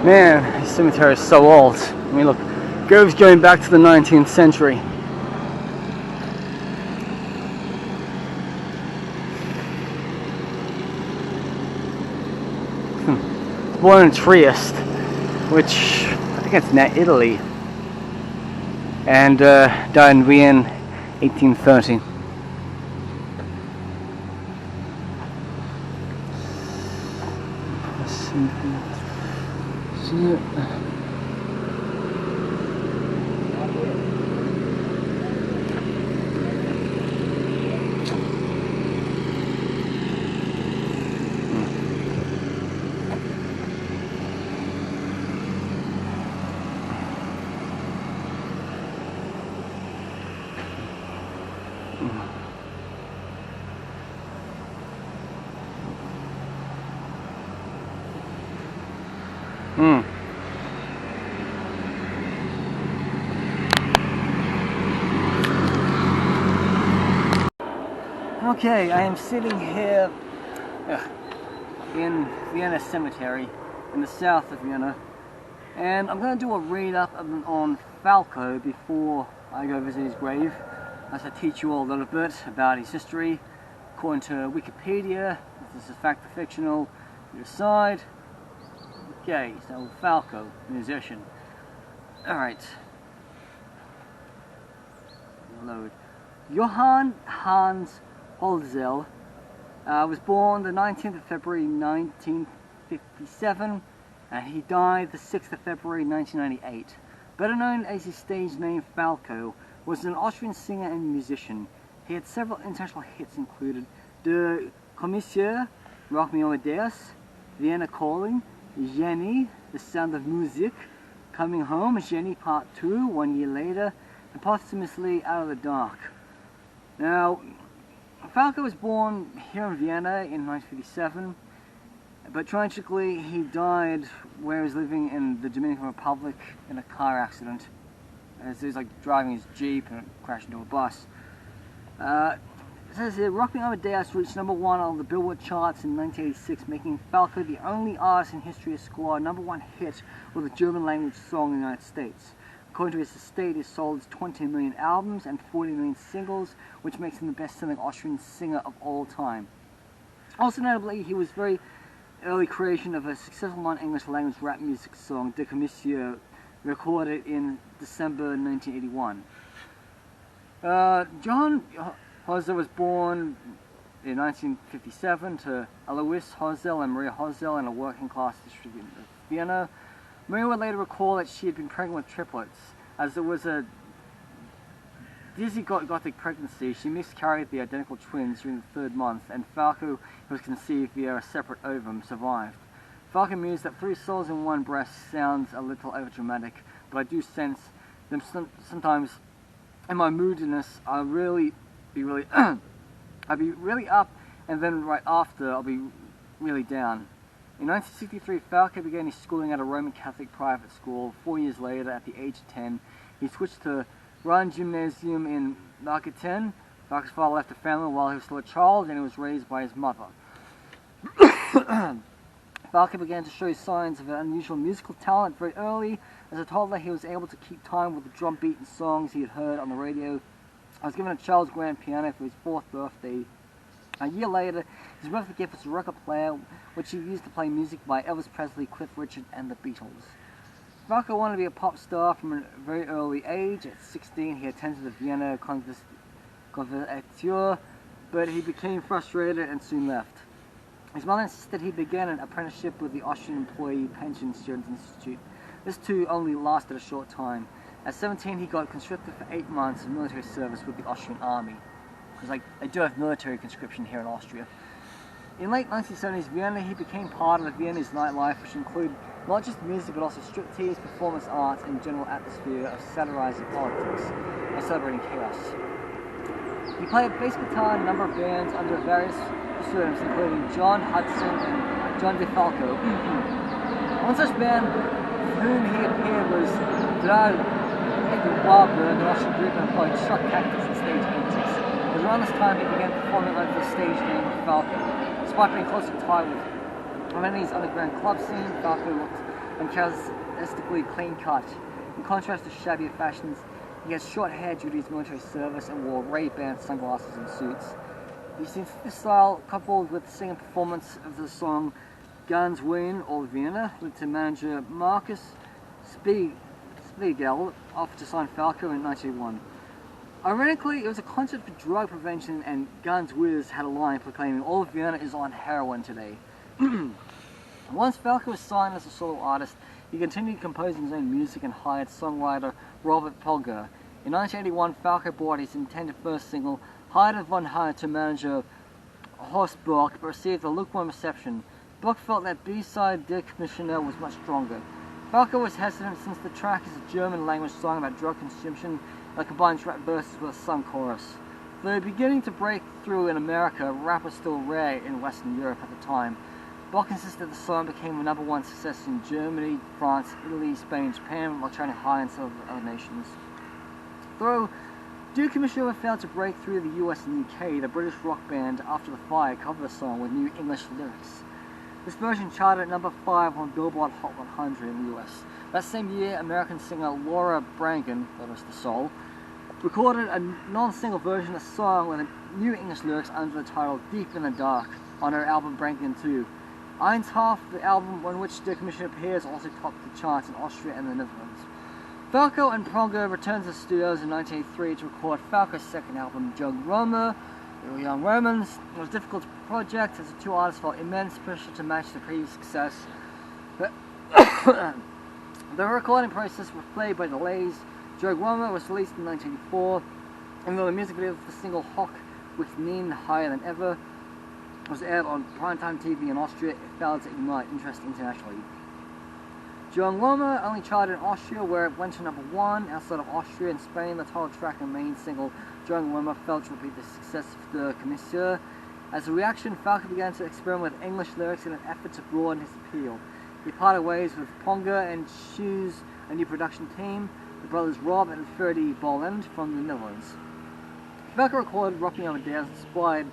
Man, this cemetery is so old. I mean, look, graves going back to the 19th century. Born in Trieste, which I think it's now Italy, and died in Vienna, 1830. Okay, I am sitting here in Vienna Cemetery, in the south of Vienna, and I'm going to do a read-up on Falco before I go visit his grave, as I teach you all a little bit about his history. According to Wikipedia, if this is fact or fictional, you decide. Okay, so Falco, musician. Alright. Load. Johann Hans Holzel was born the 19th of February 1957, and he died the 6th of February 1998. Better known as his stage name Falco, was an Austrian singer and musician. He had several international hits included Der Kommissar, Rock Me Amadeus, Vienna Calling, Jenny, The Sound of Music, Coming Home, Jenny Part 2, 1 year later, and posthumously Out of the Dark. Now, Falco was born here in Vienna in 1957, but tragically he died where he was living in the Dominican Republic in a car accident, as he was like driving his Jeep and it crashed into a bus. It says here, Rock Me Amadeus reached #1 on the Billboard charts in 1986, making Falco the only artist in history to score a #1 hit with a German language song in the United States. According to his estate, he sold 20 million albums and 40 million singles, which makes him the best-selling Austrian singer of all time. Also notably, he was very early creation of a successful non-English language rap music song, Der Kommissar, recorded in December 1981. John Holzel was born in 1957 to Alois Holzel and Maria Holzel in a working-class district of Vienna. Maria would later recall that she had been pregnant with triplets, as there was a dizzy gothic pregnancy. She miscarried the identical twins during the 3rd month, and Falco, who was conceived via a separate ovum, survived. Falco mused that 3 souls in 1 breast sounds a little overdramatic, but I do sense them sometimes. In my moodiness, I'll be really up, and then right after I'll be really down. In 1963, Falco began his schooling at a Roman Catholic private school. 4 years later, at the age of 10, he switched to Rhine Gymnasium in Marketen. Falco's father left the family while he was still a child, and he was raised by his mother. Falco began to show signs of an unusual musical talent very early. As a toddler, he was able to keep time with the drum beat and songs he had heard on the radio. I was given a child's grand piano for his 4th birthday. A year later, his birthday gift was a record player, which he used to play music by Elvis Presley, Cliff Richard, and the Beatles. Falco wanted to be a pop star from a very early age. At 16, he attended the Vienna Conservatoire, but he became frustrated and soon left. His mother insisted he begin an apprenticeship with the Austrian Employee Pension Students Institute. This too only lasted a short time. At 17, he got conscripted for 8 months of military service with the Austrian Army. Because they do have military conscription here in Austria. In late 1970s Vienna, he became part of the Viennese nightlife, which included not just music but also striptease, performance arts, and general atmosphere of satirizing politics and celebrating chaos. He played bass guitar in a number of bands under various pseudonyms, including John Hudson and John DeFalco. One such band with whom he appeared was Drag Wildberg, an Austrian group that employed struck cactus and stage antics. It was around this time he began performing under the stage name of Falco. Despite being closely tied with Viennese underground club scene, Falco looked and characteristically clean cut. In contrast to shabbier fashions, he had short hair due to his military service and wore Ray-Ban sunglasses and suits. This style, coupled with the singing performance of the song Guns Win or Vienna, led to manager Marcus Spiegel offered to sign Falco in 1981. Ironically, it was a concert for drug prevention, and Guns Wiz had a line proclaiming all of Vienna is on heroin today. Once Falco was signed as a solo artist, he continued composing his own music and hired songwriter Robert Polger. In 1981, Falco brought his intended first single, Heide von Heide, to manager Horst Bloch, but received a lukewarm reception. Bloch felt that B-side Der Commissioner was much stronger. Falco was hesitant since the track is a German-language song about drug consumption that combines rap verses with a sung chorus. Though beginning to break through in America, rap was still rare in Western Europe at the time. Bloch insisted the song became a #1 success in Germany, France, Italy, Spain, Japan, while trying high in several other nations. Though Der Commissioner failed to break through the US and UK, the British rock band After the Fire covered the song with new English lyrics. This version charted at #5 on Billboard Hot 100 in the US. That same year, American singer Laura Branigan, that was the soul, recorded a non-single version of the song with new English lyrics under the title Deep in the Dark on her album Branigan 2. Eins Half, the album on which Der Commissioner appears, also topped the charts in Austria and the Netherlands. Falco and Polger returned to the studios in 1983 to record Falco's second album, Young Romans. It was a difficult project as the two artists felt immense pressure to match the previous success. The recording process was plagued by delays. Young Roma was released in 1984, and though the music video for the single Hock with Neen Higher Than Ever was aired on primetime TV in Austria, it failed to ignite interest internationally. Young Roma only charted in Austria, where it went to #1. Outside of Austria and Spain, the title track and main single Young Roma failed to repeat the success of the Commissaire. As a reaction, Falco began to experiment with English lyrics in an effort to broaden his appeal. He parted ways with Polger and chose a new production team, the brothers Rob and Ferdy Bolland from the Netherlands. Falco recorded Rocking Amadeus, inspired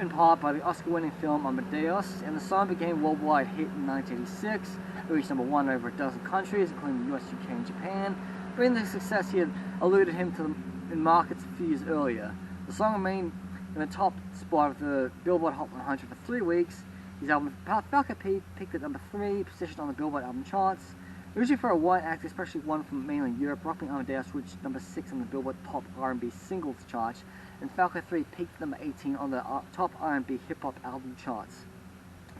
in part by the Oscar-winning film Amadeus, and the song became a worldwide hit in 1986. It reached #1 in over a dozen countries, including the US, UK, and Japan. Bringing the success he had eluded him to in markets a few years earlier. The song remained in the top spot of the Billboard Hot 100 for 3 weeks. His album Falco peaked at #3, positioned on the Billboard album charts. Usually for a white act, especially one from mainland Europe, Rocking Amadeus reached #6 on the Billboard Pop R&B Singles chart, and Falco 3 peaked at #18 on the top R&B hip-hop album charts.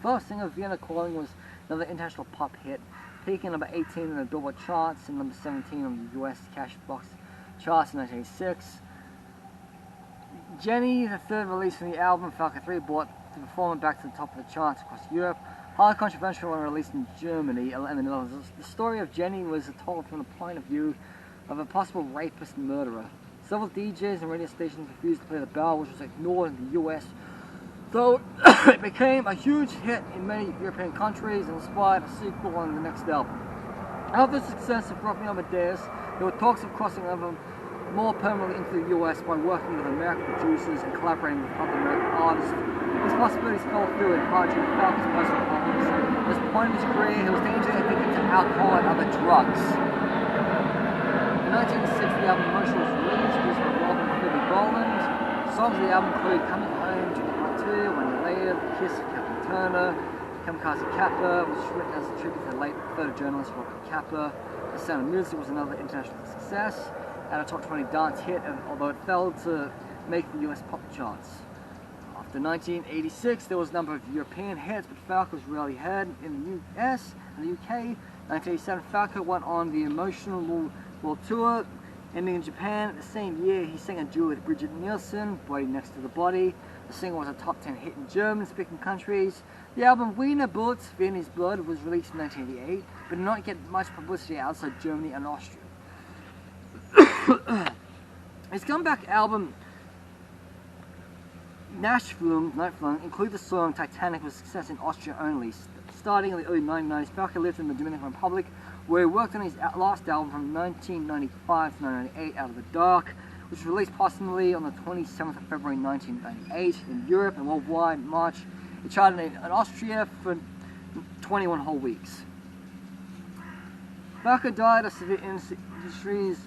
First singer Vienna Calling was another international pop hit, peaking at #18 on the Billboard charts and #17 on the US Cash Box charts in 1986. Jenny, the third release from the album, Falco 3 brought the performer back to the top of the charts across Europe. Highly controversial when released in Germany and the Netherlands. The story of Jenny was told from the point of view of a possible rapist and murderer. Several DJs and radio stations refused to play the bell, which was ignored in the US, though it became a huge hit in many European countries and inspired a sequel on the next album. After the success of Rocking Amadeus, there were talks of crossing over more permanently into the US by working with American producers and collaborating with other American artists. These possibilities fell through in part due to Falco's personal problems. At this point in his career, he was dangerously addicted to alcohol and other drugs. In 1986, the album Emotion was released, produced by Rob and Ferdy Bolland. Songs of the album include Coming Home, Junior Part 2, When You Later, The Kiss of Captain Turner, Kamikaze Kappa, which was written as a tribute to the late photojournalist Robert Kappa. The Sound of Music was another international success and a top 20 dance hit, although it failed to make the US pop charts. After 1986, there was a number of European hits, but Falco was rarely heard in the US and the UK. 1987, Falco went on the Emotional World Tour, ending in Japan. The same year, he sang a duet with Brigitte Nielsen, Body Next to the Body. The single was a top 10 hit in German-speaking countries. The album Wiener Bullets, Viennese Blood was released in 1988, but did not get much publicity outside Germany and Austria. His comeback album, Nachtflug, included the song Titanic, was a success in Austria only. Starting in the early 1990s, Falco lived in the Dominican Republic, where he worked on his last album from 1995 to 1998, Out of the Dark, which was released posthumously on the 27th of February 1998 in Europe and worldwide in March. It charted in Austria for 21 whole weeks. Falco died of severe injuries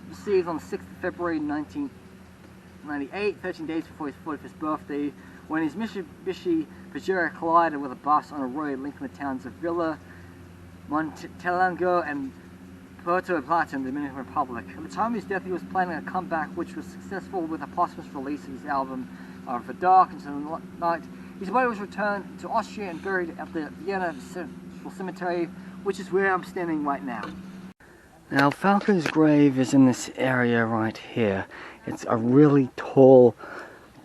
received on 6th of February 1998, 13 days before his 45th birthday, when his Mitsubishi Pajero collided with a bus on a road linking the towns of Villa, Montelango and Puerto Plata in the Dominican Republic. At the time of his death, he was planning a comeback which was successful with a posthumous release of his album For Dark Into the Night. His body was returned to Austria and buried at the Vienna Central Cemetery, which is where I'm standing right now. Now, Falco's grave is in this area right here. It's a really tall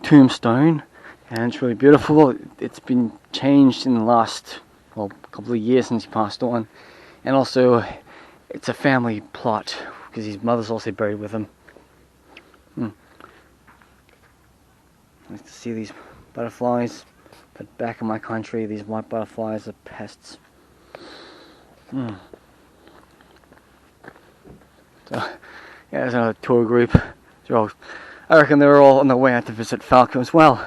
tombstone, and it's really beautiful. It's been changed in the last, well, couple of years since he passed on, and also it's a family plot because his mother's also buried with him. Nice to see these butterflies, but back in my country, these white butterflies are pests. So, yeah, there's another tour group. I reckon they're all on their way out to visit Falco as well.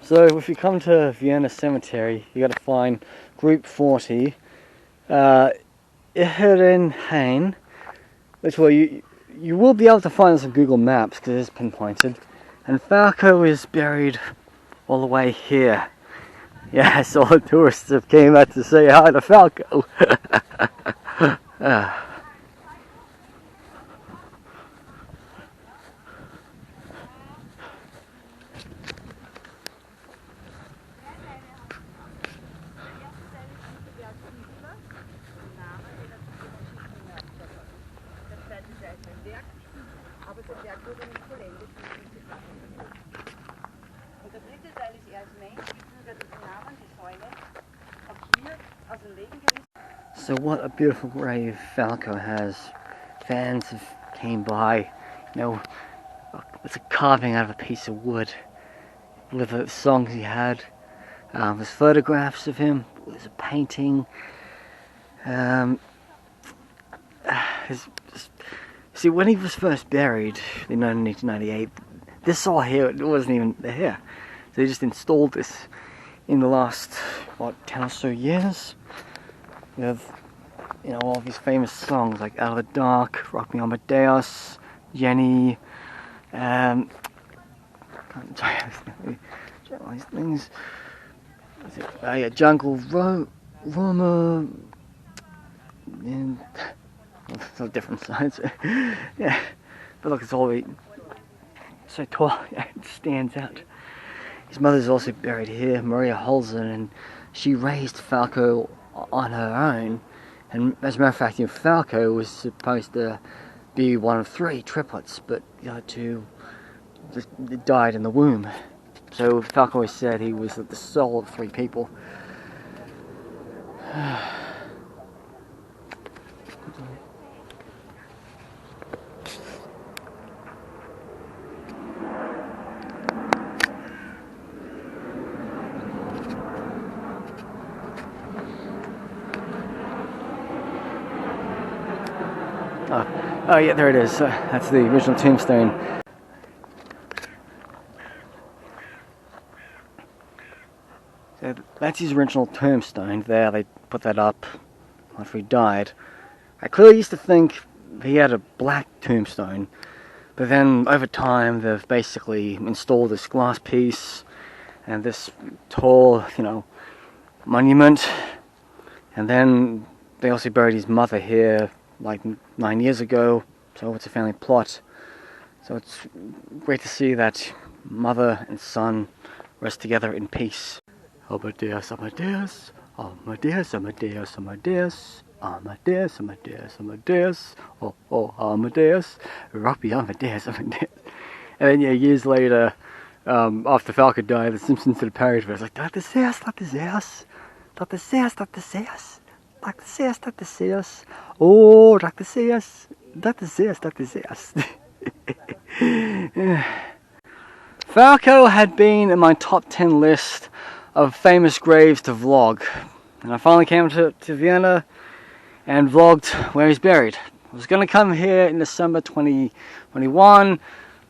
So if you come to Vienna Cemetery, you got to find Group 40, Hain, which you will be able to find this on Google Maps because it's pinpointed. And Falco is buried all the way here. Yes, all the tourists have came out to say hi to Falco. So what a beautiful grave Falco has. Fans have came by, you know, it's a carving out of a piece of wood with the songs he had. There's photographs of him, there's a painting. See, when he was first buried in 1998, this all here, it wasn't even here. So they just installed this in the last, what, 10 or so years. With, you know, all of his famous songs like Out of the Dark, Rock Me Amadeus, Jenny, can't tell these things. Yeah, Jungle Roma, and it's on different sides. Yeah, but look, it's all so tall. Yeah, it stands out. His mother's also buried here, Maria Holzen, and she raised Falco on her own. And as a matter of fact, you know, Falco was supposed to be one of 3 triplets, but the other 2 just died in the womb. So Falco always said he was the soul of 3 people. Oh yeah, there it is. That's the original tombstone. So that's his original tombstone there. They put that up after he died. I clearly used to think he had a black tombstone, but then over time they've basically installed this glass piece and this tall, you know, monument. And then they also buried his mother here like 9 years ago, so it's a family plot. So it's great to see that mother and son rest together in peace. Amadeus, Amadeus, Amadeus, Amadeus, Amadeus, Amadeus, Amadeus, Amadeus, oh Amadeus, rock me Amadeus, Amadeus. And then yeah, years later, after Falco died, the Simpsons did a parody of it. It's like, Dr. Seuss, Dr. Seuss, Dr. Seuss, Dr. Seuss, Dr. Seuss, Dr. Seuss, oh, Dr. Seuss, Dr. Seuss, Dr. Seuss. Falco had been in my top 10 list of famous graves to vlog. And I finally came to Vienna and vlogged where he's buried. I was going to come here in December 2021,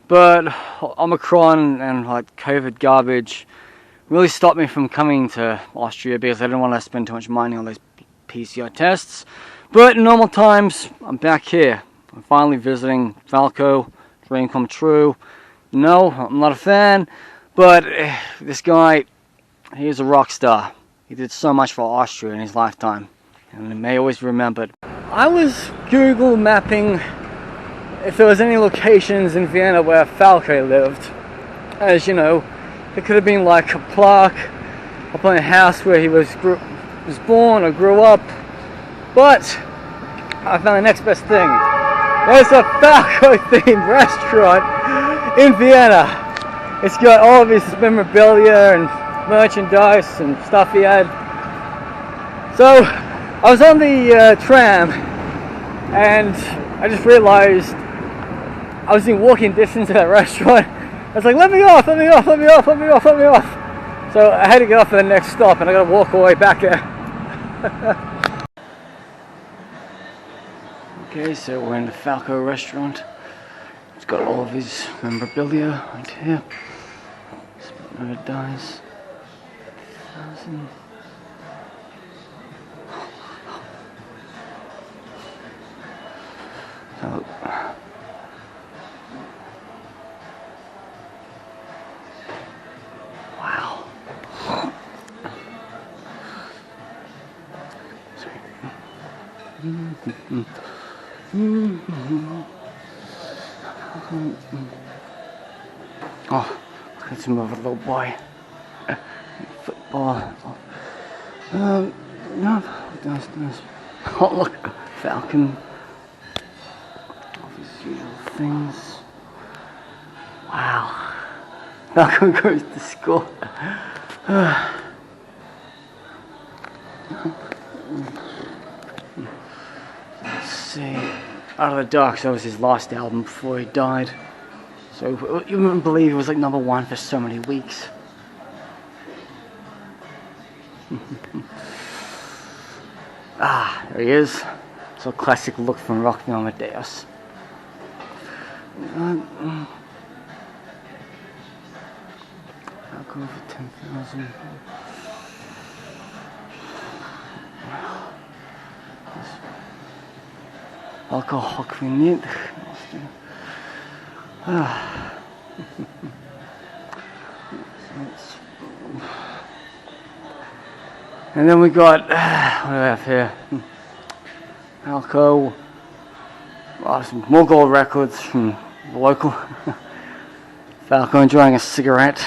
but Omicron and like COVID garbage really stopped me from coming to Austria because I didn't want to spend too much money on those PCR tests. But in normal times, I'm back here. I'm finally visiting Falco, dream come true. No, I'm not a fan, but this guy, he is a rock star. He did so much for Austria in his lifetime, and he may always be remembered. I was Google mapping if there was any locations in Vienna where Falco lived. As you know, it could have been like a plaque up on a house where he was born or grew up, but I found the next best thing. There's a Falco themed restaurant in Vienna. It's got all of his memorabilia and merchandise and stuff he had. So I was on the tram and I just realized I was in walking distance to that restaurant. I was like, let me off, let me off, let me off, let me off, let me off. So I had to get off at the next stop and I gotta walk all the way back there. Okay, so we're in the Falco restaurant. It's got all of his memorabilia right here. Never dies. 1,000. So, wow. Oh, let's move a little boy. Football. No, downstairs. Oh, look, Falcon. All these usual things. Wow. Falcon goes to school. Let's see. Out of the Dark, that was his last album before he died. So you wouldn't believe it was like #1 for so many weeks. Ah, there he is. So classic look from Rock No Amadeus. I'll go for 10,000. Alcohol niet. And then we got, what do I have here? Falco, some more gold records from the local. Falco enjoying a cigarette.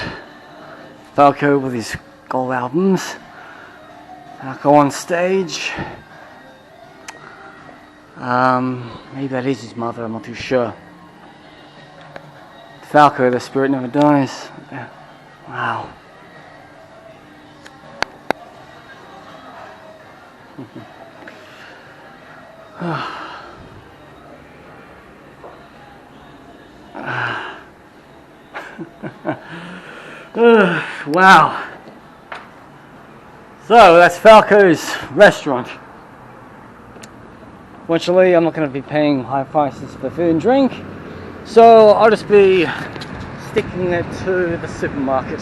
Falco with his gold albums. Falco on stage. Maybe that is his mother, I'm not too sure. Falco, the spirit never dies. Wow. Wow. So that's Falco's restaurant. Fortunately, I'm not going to be paying high prices for food and drink, so I'll just be sticking it to the supermarket.